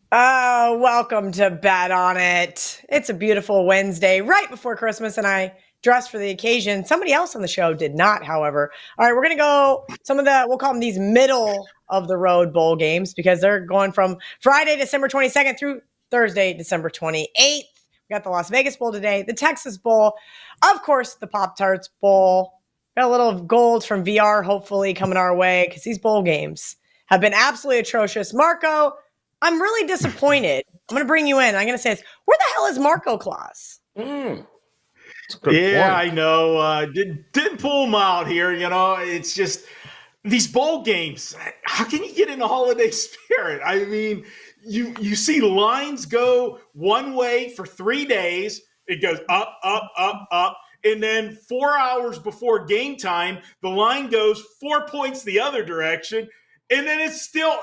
Oh, welcome to Bet on It. It's a beautiful Wednesday right before Christmas, and I dressed for the occasion. Somebody else on the show did not, however. All right, we're going to go we'll call them these middle of the road bowl games because they're going from Friday, December 22nd through Thursday, December 28th. We got the Las Vegas Bowl today, the Texas Bowl, of course, the Pop Tarts Bowl. Got a little gold from VR, hopefully, coming our way because these bowl games have been absolutely atrocious. Marco, I'm really disappointed. I'm going to bring you in. I'm going to say this. Where the hell is Marco Claus? That's a good point. I know. Didn't pull him out here. It's just these bowl games. How can you get in the holiday spirit? I mean, you see lines go one way for 3 days. It goes up, up, up, up. And then 4 hours before game time, the line goes 4 points the other direction. And then it's still,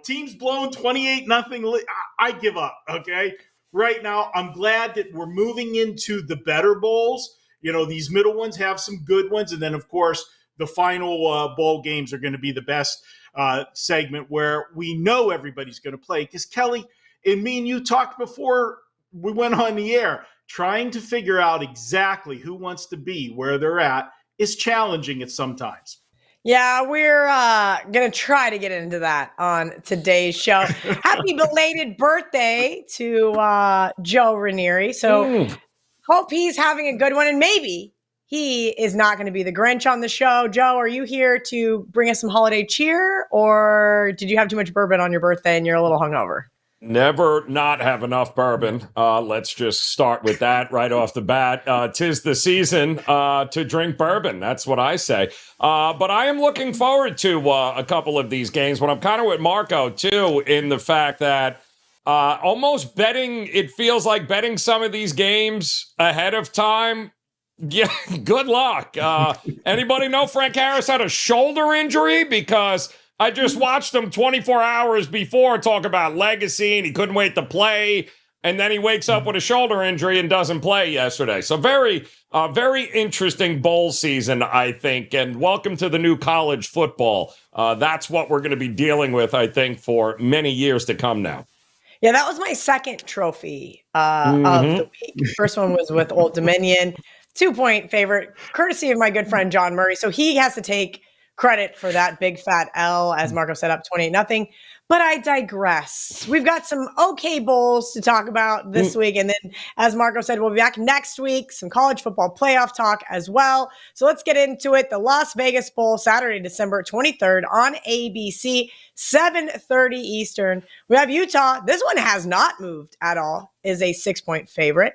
teams blowing 28-0. I give up, okay? Right now, I'm glad that we're moving into the better bowls. These middle ones have some good ones. And then, of course, the final bowl games are going to be the best segment where we know everybody's going to play. Because, Kelly, and me and you talked before we went on the air, trying to figure out exactly who wants to be where they're at is challenging at sometimes. Yeah, we're going to try to get into that on today's show. Happy belated birthday to Joe Raineri. So hope he's having a good one. And maybe he is not going to be the Grinch on the show. Joe, are you here to bring us some holiday cheer? Or did you have too much bourbon on your birthday and you're a little hungover? Never not have enough bourbon. Let's just start with that right off the bat. 'Tis the season to drink bourbon. That's what I say. But I am looking forward to a couple of these games. But I'm kind of with Marco, too, in the fact that almost it feels like betting some of these games ahead of time. Yeah, good luck. Anybody know Frank Harris had a shoulder injury? Because I just watched him 24 hours before talk about legacy, and he couldn't wait to play. And then he wakes up with a shoulder injury and doesn't play yesterday. So very interesting bowl season, I think. And welcome to the new college football. That's what we're going to be dealing with, I think, for many years to come now. Yeah, that was my second trophy of the week. First one was with Old Dominion. 2-point favorite, courtesy of my good friend John Murray. So he has to take credit for that big fat L, as Marco set up 28-0. But I digress. We've got some okay bowls to talk about this week. And then, as Marco said, we'll be back next week. Some college football playoff talk as well. So let's get into it. The Las Vegas Bowl, Saturday, December 23rd on ABC, 7:30 Eastern. We have Utah. This one has not moved at all. Is a 6.5 favorite,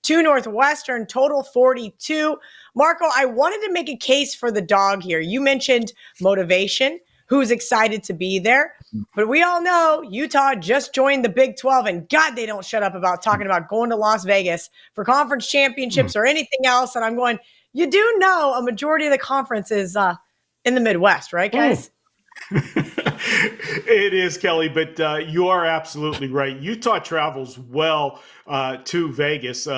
to Northwestern, total 42. Marco, I wanted to make a case for the dog here. You mentioned motivation. Who's excited to be there. But we all know Utah just joined the Big 12, and God, they don't shut up about talking about going to Las Vegas for conference championships or anything else. And I'm going, you do know a majority of the conference is in the Midwest, right, guys? It is, Kelly, but you are absolutely right. Utah travels well to Vegas.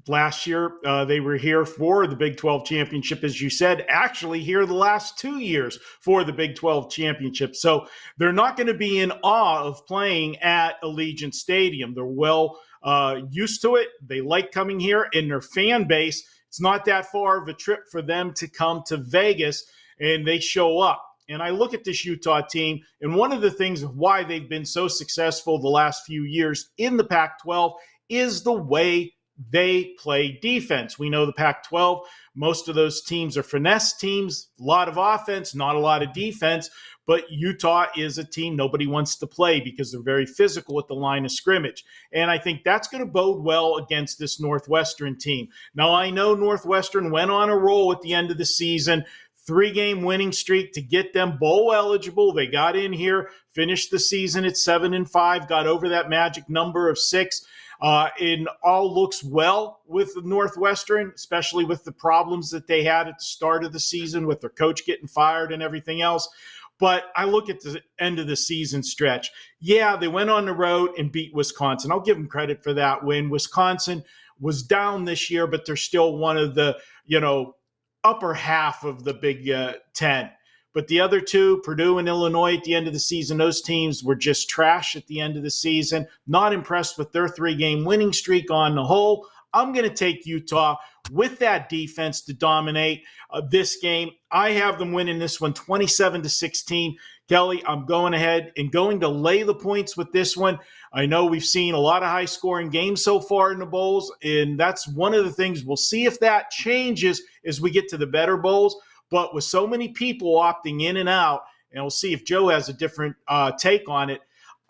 Last year, they were here for the Big 12 championship, as you said, actually here the last 2 years for the Big 12 championship. So they're not going to be in awe of playing at Allegiant Stadium. They're well used to it. They like coming here, and their fan base, it's not that far of a trip for them to come to Vegas, and they show up. And I look at this Utah team, and one of the things of why they've been so successful the last few years in the Pac-12 is the way they play defense. We know the Pac-12, most of those teams are finesse teams, a lot of offense, not a lot of defense. But Utah is a team nobody wants to play because they're very physical at the line of scrimmage. And I think that's going to bode well against this Northwestern team. Now, I know Northwestern went on a roll at the end of the season, 3-game winning streak to get them bowl eligible. They got in here, finished the season at 7-5, got over that magic number of 6. And all looks well with Northwestern, especially with the problems that they had at the start of the season with their coach getting fired and everything else. But I look at the end of the season stretch. Yeah, they went on the road and beat Wisconsin. I'll give them credit for that win. Wisconsin was down this year, but they're still one of the, upper half of the Big Ten. But the other two, Purdue and Illinois at the end of the season, those teams were just trash at the end of the season. Not impressed with their 3-game winning streak on the whole. I'm going to take Utah with that defense to dominate this game. I have them winning this one 27-16. Kelly, I'm going ahead and going to lay the points with this one. I know we've seen a lot of high-scoring games so far in the bowls, and that's one of the things. We'll see if that changes as we get to the better bowls. But with so many people opting in and out, and we'll see if Joe has a different take on it,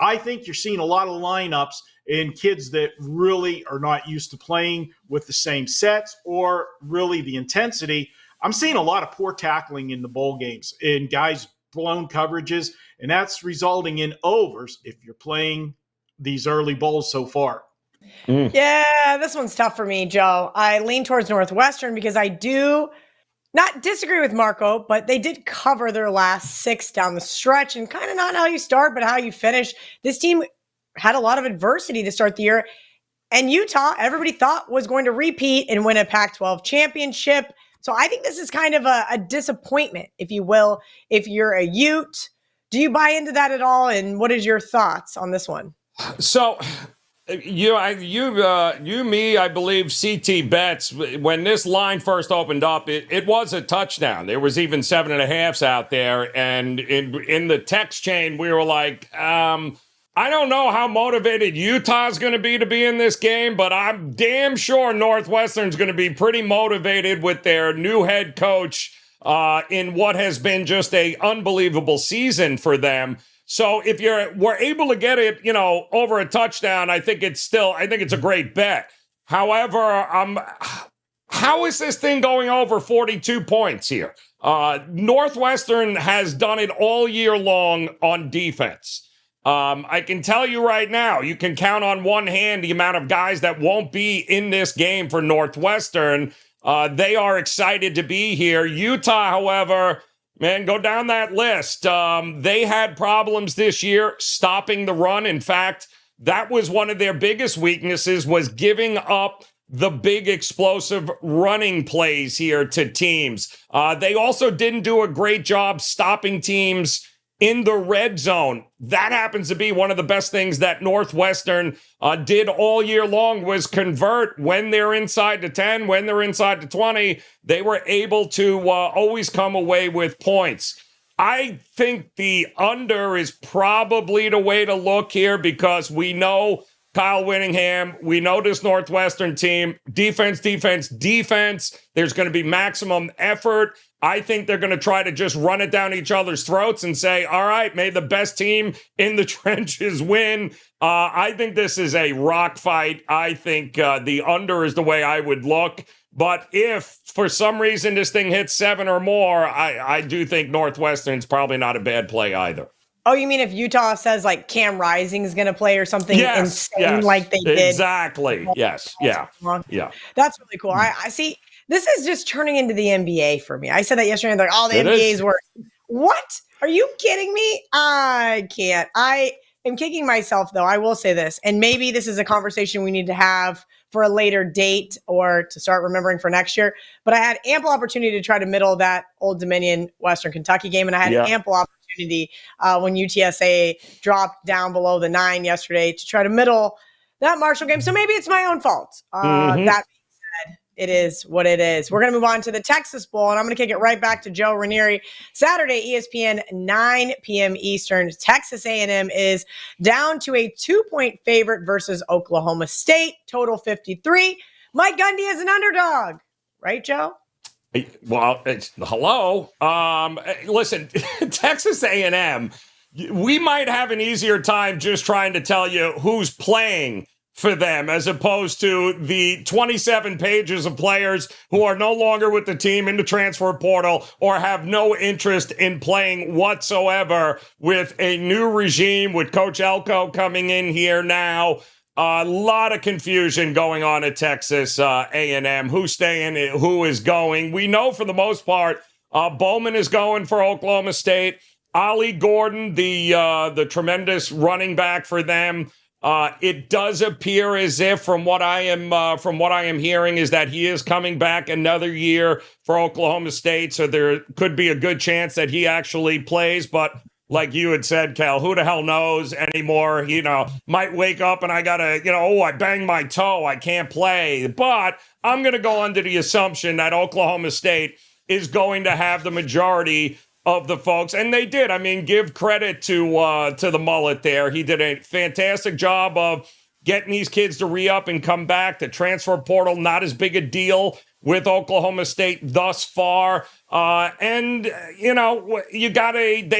I think you're seeing a lot of lineups in kids that really are not used to playing with the same sets or really the intensity. I'm seeing a lot of poor tackling in the bowl games and guys blown coverages, and that's resulting in overs if you're playing these early bowls so far. Yeah, this one's tough for me, Joe. I lean towards Northwestern because I do not disagree with Marco, but they did cover their last 6 down the stretch, and kind of not how you start, but how you finish. This team had a lot of adversity to start the year, and Utah, everybody thought was going to repeat and win a Pac-12 championship. So I think this is kind of a disappointment, if you will, if you're a Ute. Do you buy into that at all? And what is your thoughts on this one? So you, me, I believe CT bets, when this line first opened up, it was a touchdown. There was even 7.5s out there. And in the text chain, we were like, I don't know how motivated Utah's going to be in this game, but I'm damn sure Northwestern's going to be pretty motivated with their new head coach in what has been just a unbelievable season for them. So if we're able to get it, over a touchdown, I think it's a great bet. However, how is this thing going over 42 points here? Northwestern has done it all year long on defense. I can tell you right now, you can count on one hand the amount of guys that won't be in this game for Northwestern. They are excited to be here. Utah, however, man, go down that list. They had problems this year stopping the run. In fact, that was one of their biggest weaknesses, was giving up the big explosive running plays here to teams. They also didn't do a great job stopping teams in the red zone. That happens to be one of the best things that Northwestern did all year long, was convert when they're inside the 10, when they're inside the 20. They were able to always come away with points. I think the under is probably the way to look here, because we know Kyle Whittingham, we know this Northwestern team, defense. There's going to be maximum effort. I think they're going to try to just run it down each other's throats and say, all right, may the best team in the trenches win. I think this is a rock fight. I think the under is the way I would look. But if for some reason this thing hits 7 or more, I do think Northwestern's probably not a bad play either. Oh, you mean if Utah says like Cam Rising is going to play or something insane like they did? Exactly. Yes. Yeah. That's really cool. I see. This is just turning into the NBA for me. I said that yesterday. They're like, oh, the NBA is worse. What? Are you kidding me? I can't. I am kicking myself, though. I will say this, and maybe this is a conversation we need to have for a later date or to start remembering for next year. But I had ample opportunity to try to middle that Old Dominion Western Kentucky game, and I had ample opportunity when UTSA dropped down below the 9 yesterday to try to middle that Marshall game. So maybe it's my own fault. That being said, it is what it is. We're going to move on to the Texas Bowl, and I'm going to kick it right back to Joe Raineri. Saturday, ESPN, 9 p.m. Eastern. Texas A&M is down to a 2-point favorite versus Oklahoma State. Total 53. Mike Gundy is an underdog. Right, Joe? Well, hello. Listen, Texas A&M, we might have an easier time just trying to tell you who's playing for them, as opposed to the 27 pages of players who are no longer with the team in the transfer portal or have no interest in playing whatsoever, with a new regime with Coach Elko coming in here now. A lot of confusion going on at Texas A&M. Who's staying, who is going. We know for the most part, Bowman is going for Oklahoma State. Ollie Gordon, the tremendous running back for them, It does appear as if, from what I am hearing, is that he is coming back another year for Oklahoma State. So there could be a good chance that he actually plays. But like you had said, Cal, who the hell knows anymore? Might wake up and I gotta, I banged my toe, I can't play. But I'm gonna go under the assumption that Oklahoma State is going to have the majority of the folks, and they did. I mean, give credit to the mullet there. He did a fantastic job of getting these kids to re-up and come back. The transfer portal, not as big a deal with Oklahoma State thus far. They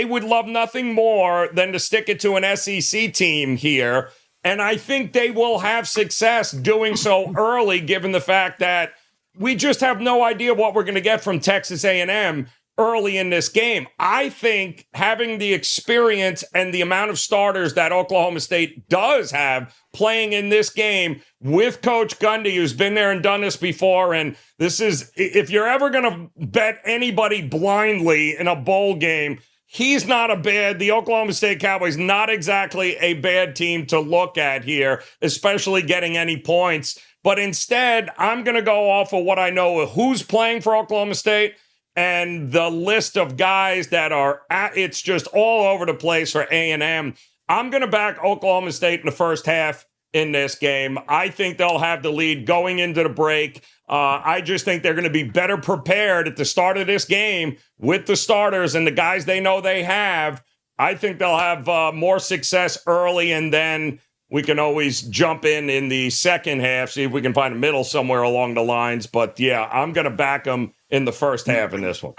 would love nothing more than to stick it to an SEC team here. And I think they will have success doing so early, given the fact that we just have no idea what we're going to get from Texas A&M early in this game. I think having the experience and the amount of starters that Oklahoma State does have playing in this game with Coach Gundy, who's been there and done this before, and this is, if you're ever going to bet anybody blindly in a bowl game, he's not the Oklahoma State Cowboys, not exactly a bad team to look at here, especially getting any points. But instead, I'm going to go off of what I know of who's playing for Oklahoma State and the list of guys that it's just all over the place for A&M. I'm going to back Oklahoma State in the first half in this game. I think they'll have the lead going into the break. I just think they're going to be better prepared at the start of this game with the starters and the guys they know they have. I think they'll have more success early, and then we can always jump in the second half, see if we can find a middle somewhere along the lines. But, yeah, I'm going to back them in the first half in this one.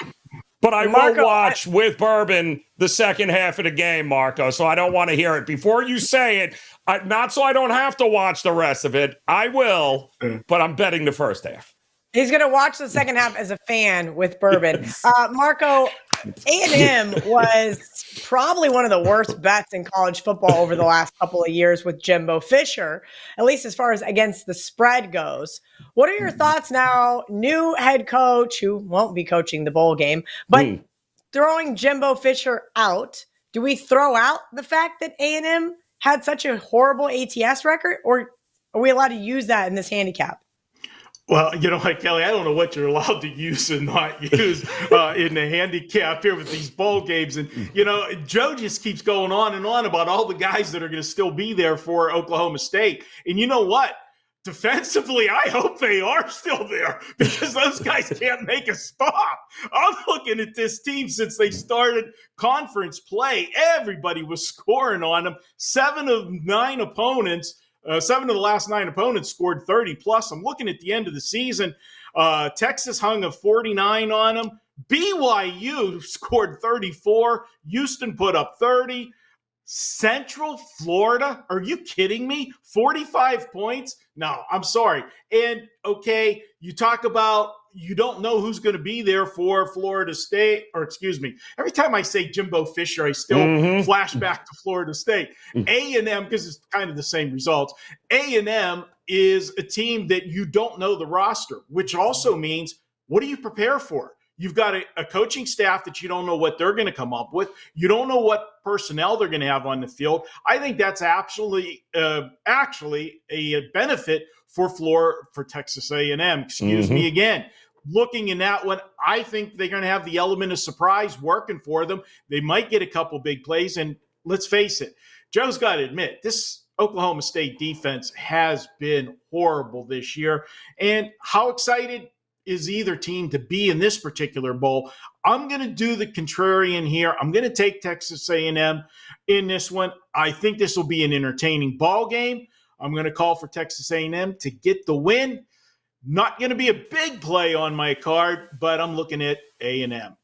But I will watch with Bourbon the second half of the game, Marco, so I don't want to hear it. Before you say it, not so I don't have to watch the rest of it. I will, but I'm betting the first half. He's going to watch the second half as a fan with Bourbon. Marco, A&M was probably one of the worst bets in college football over the last couple of years with Jimbo Fisher, at least as far as against the spread goes. What are your thoughts now? New head coach who won't be coaching the bowl game, but throwing Jimbo Fisher out. Do we throw out the fact that A&M had such a horrible ATS record, or are we allowed to use that in this handicap? Well, Kelly, I don't know what you're allowed to use and not use in the handicap here with these bowl games. And, Joe just keeps going on and on about all the guys that are going to still be there for Oklahoma State. And you know what? Defensively, I hope they are still there because those guys can't make a stop. I'm looking at this team since they started conference play. Everybody was scoring on them. 7 of the last 9 opponents scored 30-plus. I'm looking at the end of the season. Texas hung a 49 on them. BYU scored 34. Houston put up 30. Central Florida? Are you kidding me? 45 points? No, I'm sorry. And, okay, you talk about you don't know who's going to be there for Florida State, or excuse me. Every time I say Jimbo Fisher, I still flash back to Florida State. A&M, because it's kind of the same results. A&M is a team that you don't know the roster, which also means what do you prepare for? You've got a coaching staff that you don't know what they're going to come up with. You don't know what personnel they're going to have on the field. I think that's actually a benefit for Texas A&M. Excuse me again. Looking in that one, I think they're going to have the element of surprise working for them. They might get a couple big plays, and let's face it, Joe's got to admit, this Oklahoma State defense has been horrible this year. And how excited is either team to be in this particular bowl? I'm going to do the contrarian here. I'm going to take Texas A&M in this one. I think this will be an entertaining ball game. I'm going to call for Texas A&M to get the win. Not going to be a big play on my card, but I'm looking at A&M.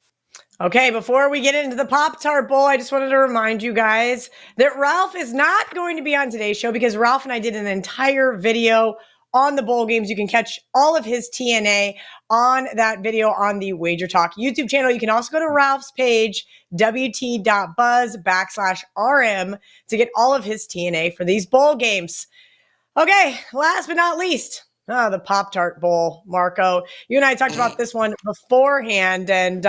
Okay, before we get into the Pop Tart Bowl, I just wanted to remind you guys that Ralph is not going to be on today's show because Ralph and I did an entire video on the bowl games. You can catch all of his TNA on that video on the Wager Talk YouTube channel. You can also go to Ralph's page, wt.buzz/RM, to get all of his TNA for these bowl games. Okay, last but not least, the Pop Tart Bowl. Marco, you and I talked about this one beforehand, and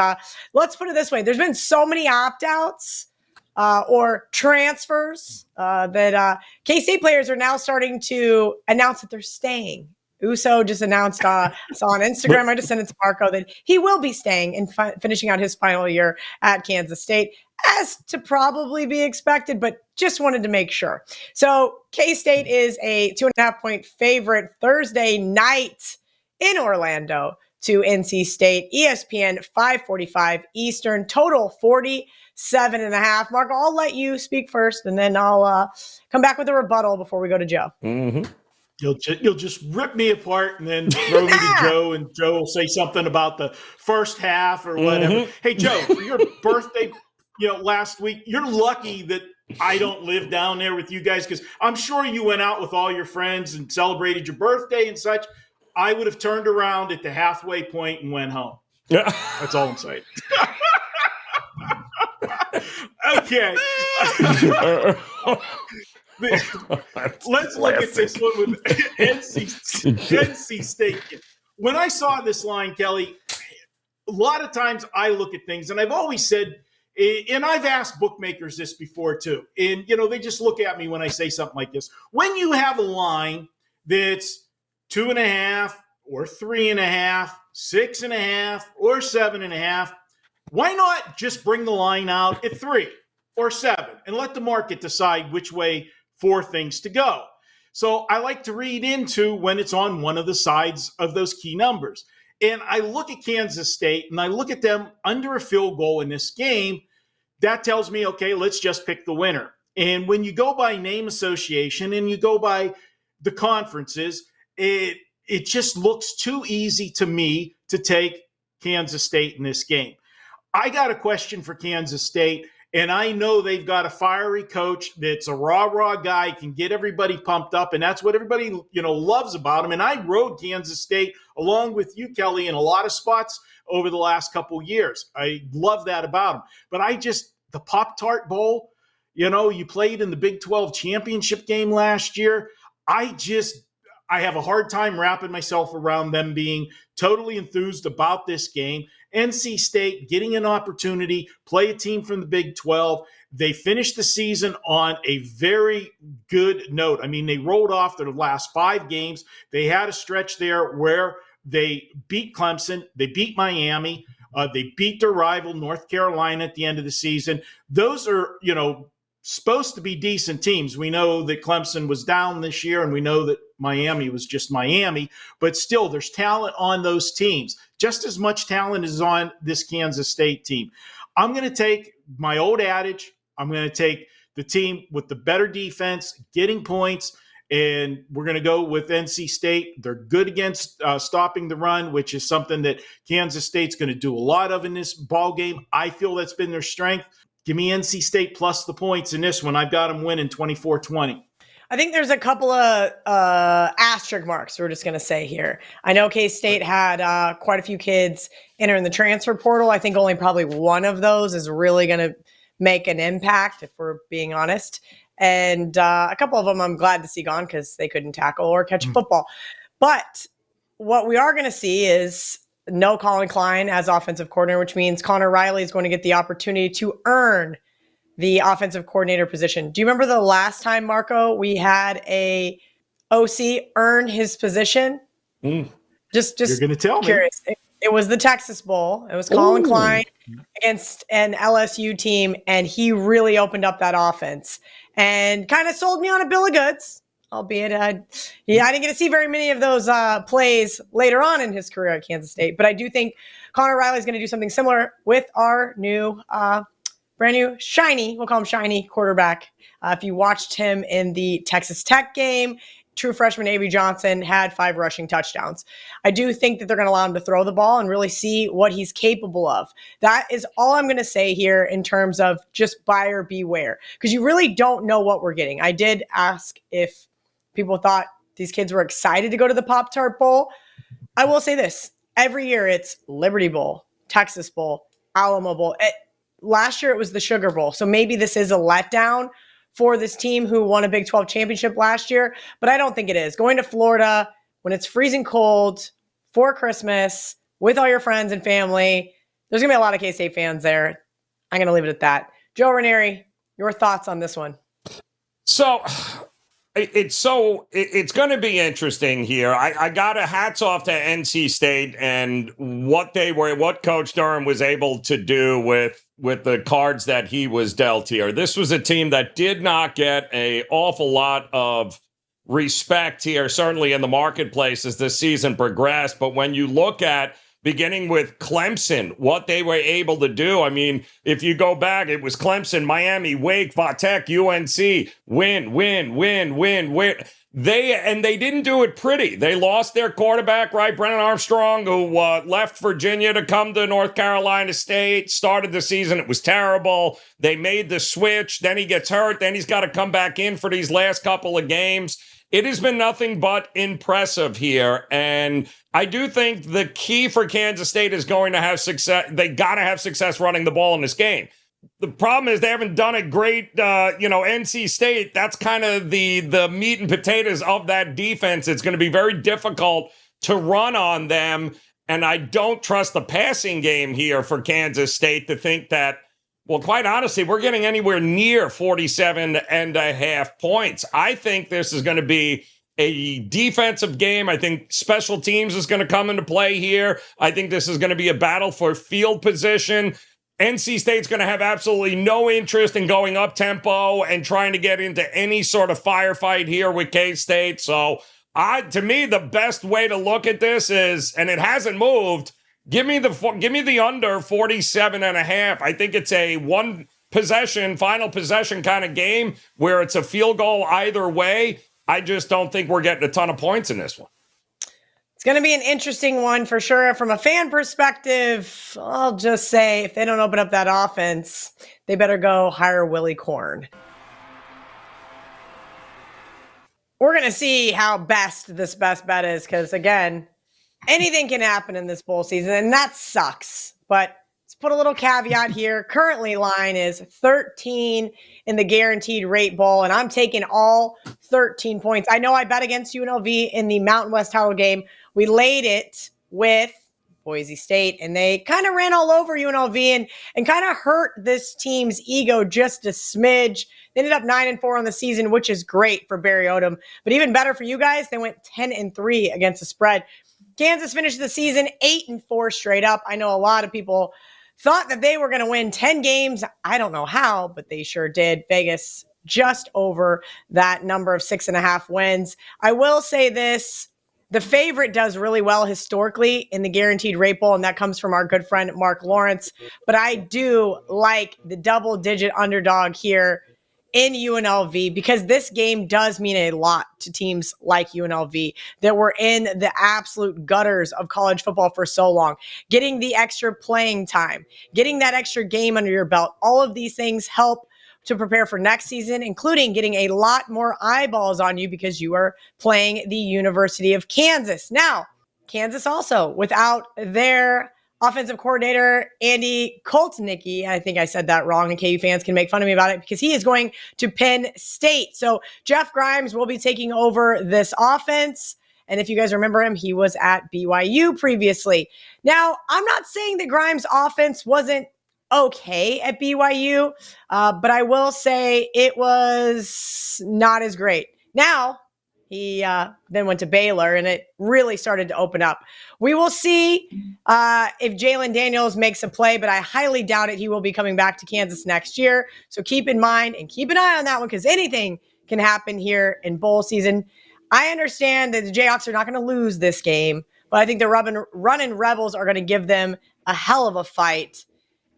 let's put it this way. There's been so many opt-outs or transfers that K-State players are now starting to announce that they're staying. Uso just announced, saw on Instagram, I just sent it to Marco, that he will be staying and finishing out his final year at Kansas State, as to probably be expected, but just wanted to make sure. So K-State is a 2.5-point favorite Thursday night in Orlando to NC State, ESPN 5:45 Eastern, total 47.5. Marco, I'll let you speak first, and then I'll come back with a rebuttal before we go to Joe. Mm-hmm. You'll just rip me apart and then throw me to Joe, and Joe will say something about the first half or whatever. Mm-hmm. Hey, Joe, for your birthday, last week, you're lucky that I don't live down there with you guys, because I'm sure you went out with all your friends and celebrated your birthday and such. I would have turned around at the halfway point and went home. That's all I'm saying. Okay. Let's look at this one with NC State. When I saw this line, Kelly, a lot of times I look at things, and I've always said, and I've asked bookmakers this before too, and they just look at me when I say something like this. When you have a line that's 2.5 or 3.5, 6.5 or 7.5, why not just bring the line out at 3 or 7 and let the market decide which way for things to go? So I like to read into when it's on one of the sides of those key numbers. And I look at Kansas State and I look at them under a field goal in this game. That tells me, okay, let's just pick the winner. And when you go by name association and you go by the conferences, it just looks too easy to me to take Kansas State in this game. I got a question for Kansas State, and I know they've got a fiery coach that's a rah-rah guy, can get everybody pumped up, and that's what everybody loves about him. And I rode Kansas State along with you, Kelly, in a lot of spots over the last couple years. I love that about him. But the Pop Tart Bowl, you played in the Big 12 championship game last year. I have a hard time wrapping myself around them being totally enthused about this game. NC State getting an opportunity, play a team from the Big 12. They finished the season on a very good note. I mean, they rolled off their last 5 games. They had a stretch there where they beat Clemson, they beat Miami, they beat their rival North Carolina at the end of the season. Those are, supposed to be decent teams. We know that Clemson was down this year, and we know that Miami was just Miami, but still there's talent on those teams. Just as much talent is on this Kansas State team. I'm going to take my old adage. I'm going to take the team with the better defense, getting points, and we're going to go with NC State. They're good against stopping the run, which is something that Kansas State's going to do a lot of in this ball game. I feel that's been their strength. Give me NC State plus the points in this one. I've got them winning 24-20. I think there's a couple of asterisk marks we're just going to say here. I know K-State had quite a few kids enter in the transfer portal. I think only probably one of those is really going to make an impact, if we're being honest. And a couple of them I'm glad to see gone because they couldn't tackle or catch a football. But what we are going to see is no Colin Klein as offensive coordinator, which means Connor Riley is going to get the opportunity to earn the offensive coordinator position. Do you remember the last time, Marco, we had a OC earn his position? Just you're going to tell curious. me. It was the Texas Bowl. It was Colin Klein against an LSU team, and he really opened up that offense and kind of sold me on a bill of goods. Albeit, I didn't get to see very many of those plays later on in his career at Kansas State. But I do think Connor Riley is going to do something similar with our new, brand new shiny, we'll call him shiny quarterback. If you watched him in the Texas Tech game, true freshman Avery Johnson had 5 rushing touchdowns. I do think that they're going to allow him to throw the ball and really see what he's capable of. That is all I'm going to say here in terms of just buyer beware, because you really don't know what we're getting. I did ask if people thought these kids were excited to go to the Pop Tart Bowl. I will say this. Every year it's Liberty Bowl, Texas Bowl, Alamo Bowl. Last year it was the Sugar Bowl. So maybe this is a letdown for this team who won a Big 12 championship last year, but I don't think it is. Going to Florida when it's freezing cold for Christmas with all your friends and family, there's going to be a lot of K-State fans there. I'm going to leave it at that. Joe Raineri, Your thoughts on this one? So it's going to be interesting here. I got a hats off to NC State and what Coach Durham was able to do with the cards that he was dealt here. This was a team that did not get an awful lot of respect here, certainly in the marketplace as this season progressed. But when you look at beginning with Clemson, what they were able to do. I mean, if you go back, it was Clemson, Miami, Wake, Vatech, UNC, win. They didn't do it pretty. They lost their quarterback, right? Brennan Armstrong, who left Virginia to come to North Carolina State, started the season. It was terrible. They made the switch. Then he gets hurt. Then he's got to come back in for these last couple of games. It has been nothing but impressive here. And I do think the key for Kansas State is going to have success. They got to have success running the ball in this game. The problem is they haven't done it great. NC State, that's kind of the meat and potatoes of that defense. It's going to be very difficult to run on them. And I don't trust the passing game here for Kansas State to think that, well, quite honestly, we're getting anywhere near 47.5 points. I think this is going to be a defensive game. I think special teams is going to come into play here. I think this is going to be a battle for field position. NC State's going to have absolutely no interest in going up tempo and trying to get into any sort of firefight here with K-State. So to me, the best way to look at this is, and it hasn't moved, give me the under 47.5. I think it's a final possession kind of game where it's a field goal either way. I just don't think we're getting a ton of points in this one. It's going to be an interesting one for sure. From a fan perspective, I'll just say if they don't open up that offense, they better go hire Willie Korn. We're going to see how this best bet is because, again, anything can happen in this bowl season, and that sucks. But let's put a little caveat here. Currently, line is 13 in the guaranteed rate bowl, and I'm taking all 13 points. I know I bet against UNLV in the Mountain West title game. We laid it with Boise State, and they kind of ran all over UNLV and kind of hurt this team's ego just a smidge. They ended up 9-4 on the season, which is great for Barry Odom. But even better for you guys, they went 10-3 against the spread. Kansas finished the season 8-4 straight up. I know a lot of people thought that they were going to win 10 games. I don't know how, but they sure did. Vegas just over that number of 6.5 wins. I will say this. The favorite does really well historically in the guaranteed rate bowl, and that comes from our good friend Mark Lawrence. But I do like the double-digit underdog here in UNLV because this game does mean a lot to teams like UNLV that were in the absolute gutters of college football for so long. Getting the extra playing time, getting that extra game under your belt, all of these things help to prepare for next season, including getting a lot more eyeballs on you because you are playing the University of Kansas. Now, Kansas also, without their offensive coordinator, Andy Koltnicki, I think I said that wrong, and KU fans can make fun of me about it because he is going to Penn State. So Jeff Grimes will be taking over this offense. And if you guys remember him, he was at BYU previously. Now, I'm not saying that Grimes' offense wasn't okay at BYU, but I will say it was not as great. Now, he then went to Baylor, and it really started to open up. We will see if Jalen Daniels makes a play, but I highly doubt it. He will be coming back to Kansas next year. So keep in mind and keep an eye on that one because anything can happen here in bowl season. I understand that the Jayhawks are not going to lose this game, but I think the running Rebels are going to give them a hell of a fight.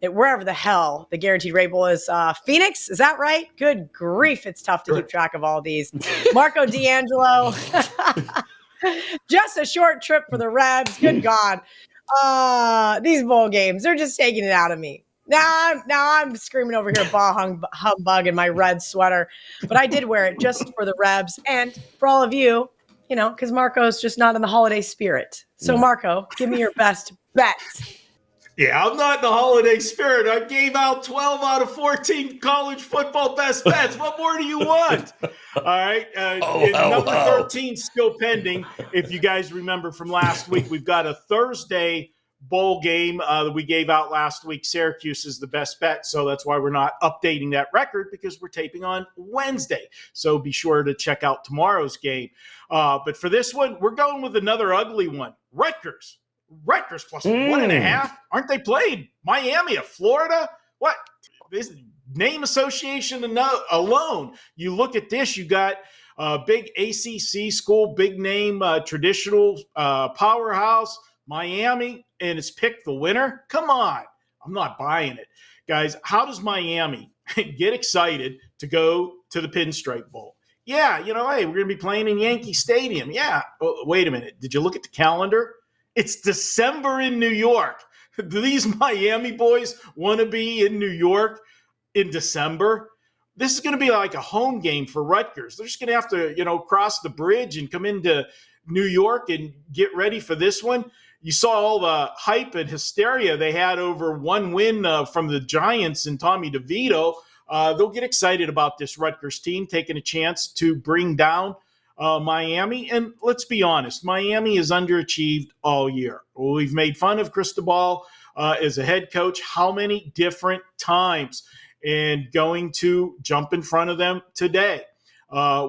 Wherever the hell the guaranteed rate bowl is. Phoenix, is that right? Good grief, it's tough to keep track of all these. Marco D'Angelo, just a short trip for the Rebs. Good God. These bowl games, they're just taking it out of me. Now I'm screaming over here, bah humbug in my red sweater. But I did wear it just for the Rebs and for all of you, because Marco's just not in the holiday spirit. So Marco, give me your best bet. Yeah, I'm not in the holiday spirit. I gave out 12 out of 14 college football best bets. What more do you want? All right. Number 13 still pending. If you guys remember from last week, we've got a Thursday bowl game that we gave out last week, Syracuse is the best bet. So that's why we're not updating that record, because we're taping on Wednesday. So be sure to check out tomorrow's game. But for this one, we're going with another ugly one. Rutgers plus 1.5. Aren't they played? Miami of Florida? What? This name association alone. You look at this, you got a big ACC school, big name, traditional powerhouse, Miami, and it's picked the winner. Come on. I'm not buying it. Guys, how does Miami get excited to go to the Pinstripe Bowl? Yeah, hey, we're going to be playing in Yankee Stadium. Yeah. Oh, wait a minute. Did you look at the calendar? It's December in New York. Do these Miami boys want to be in New York in December? This is going to be like a home game for Rutgers. They're just going to have to, cross the bridge and come into New York and get ready for this one. You saw all the hype and hysteria they had over one win from the Giants and Tommy DeVito. They'll get excited about this Rutgers team taking a chance to bring down Miami. And let's be honest, Miami has underachieved all year. We've made fun of Cristobal as a head coach how many different times, and going to jump in front of them today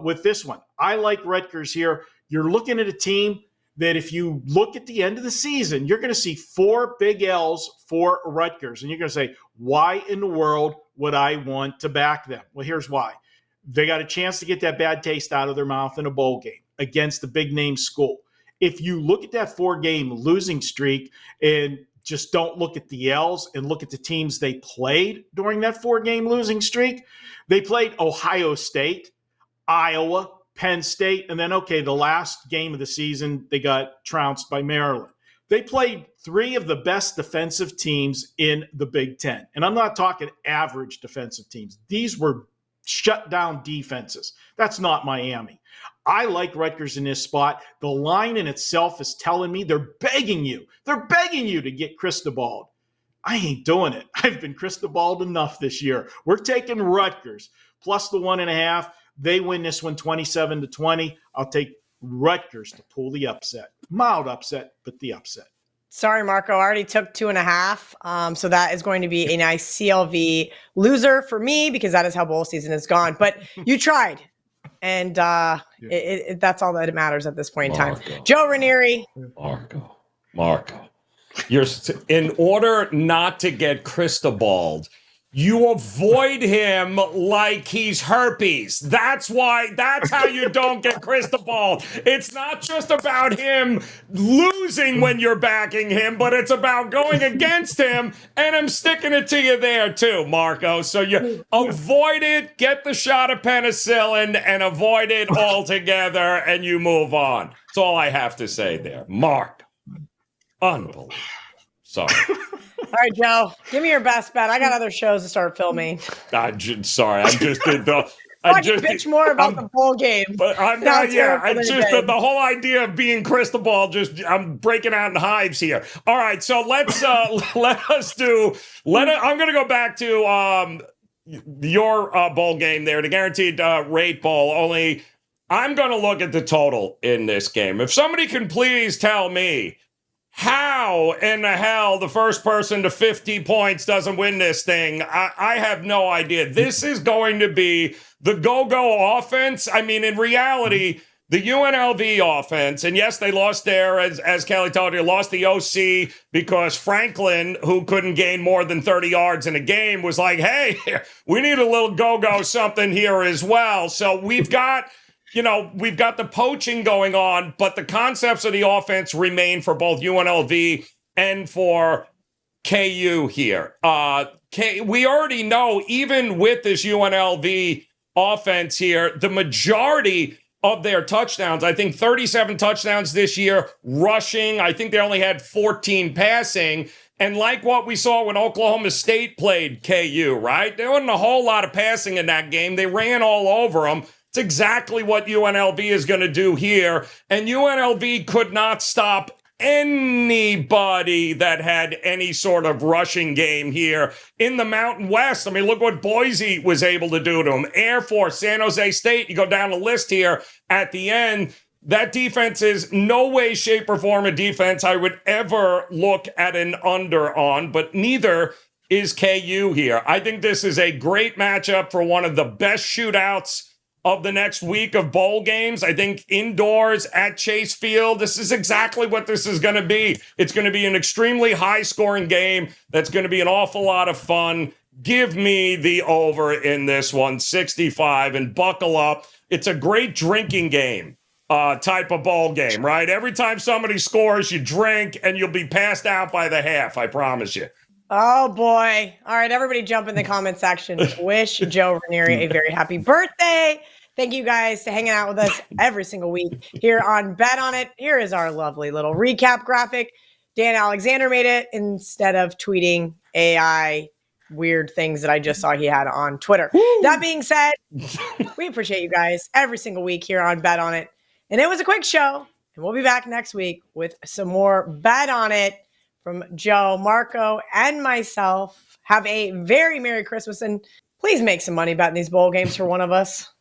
with this one. I like Rutgers here. You're looking at a team that if you look at the end of the season, you're going to see 4 big L's for Rutgers. And you're going to say, why in the world would I want to back them? Well, here's why. They got a chance to get that bad taste out of their mouth in a bowl game against a big-name school. If you look at that 4-game losing streak and just don't look at the L's and look at the teams they played during that 4-game losing streak, they played Ohio State, Iowa, Penn State, and then, the last game of the season, they got trounced by Maryland. They played 3 of the best defensive teams in the Big Ten. And I'm not talking average defensive teams. These were shut-down defenses. That's not Miami. I like Rutgers in this spot. The line in itself is telling me they're begging you. They're begging you to get Cristobal. I ain't doing it. I've been Cristobal enough this year. We're taking Rutgers plus the 1.5. They win this one 27-20. I'll take Rutgers to pull the upset. Mild upset, but the upset. Sorry, Marco. I already took 2.5. So that is going to be a nice CLV loser for me, because that is how bowl season has gone. But you tried. And that's all that matters at this point in time. Joe Raineri. Marco. In order not to get Cristobal, you avoid him like he's herpes. That's how you don't get Cristobal. It's not just about him losing when you're backing him, but it's about going against him, and I'm sticking it to you there too, Marco. So you avoid it, get the shot of penicillin, and avoid it altogether, and you move on. That's all I have to say there. Mark. Unbelievable. Sorry. All right, Joe, give me your best bet. I got other shows to start filming. Sorry, I just did the. I just bitch more about the bowl game. But I'm not. Yeah, it's just the whole idea of being Cristobal. I'm breaking out in hives here. All right, so let's I'm going to go back to your bowl game there, the guaranteed rate bowl. Only I'm going to look at the total in this game. If somebody can please tell me how in the hell the first person to 50 points doesn't win this thing, I have no idea. This is going to be the go-go offense. I mean, in reality, the UNLV offense, and yes, they lost there, as Kelly told you, lost the OC because Franklin, who couldn't gain more than 30 yards in a game, was like, hey, we need a little go-go something here as well. So we've got the poaching going on, but the concepts of the offense remain for both UNLV and for KU here. We already know, even with this UNLV offense here, the majority of their touchdowns, I think 37 touchdowns this year, rushing. I think they only had 14 passing. And like what we saw when Oklahoma State played KU, right? There wasn't a whole lot of passing in that game. They ran all over them. It's exactly what UNLV is going to do here. And UNLV could not stop anybody that had any sort of rushing game here in the Mountain West. I mean, look what Boise was able to do to them. Air Force, San Jose State, you go down the list here at the end. That defense is no way, shape, or form a defense I would ever look at an under on, but neither is KU here. I think this is a great matchup for one of the best shootouts of the next week of bowl games. I think indoors at Chase Field, this is exactly what this is going to be. It's going to be an extremely high-scoring game that's going to be an awful lot of fun. Give me the over in this one, 65, and buckle up. It's a great drinking game type of bowl game, right? Every time somebody scores, you drink, and you'll be passed out by the half, I promise you. Oh, boy. All right, everybody jump in the comment section. Wish Joe Raineri a very happy birthday. Thank you guys for hanging out with us every single week here on Bet On It. Here is our lovely little recap graphic. Dan Alexander made it instead of tweeting AI weird things that I just saw he had on Twitter. Woo! That being said, we appreciate you guys every single week here on Bet On It. And it was a quick show, and we'll be back next week with some more Bet On It from Joe, Marco, and myself. Have a very Merry Christmas, and please make some money betting these bowl games for one of us.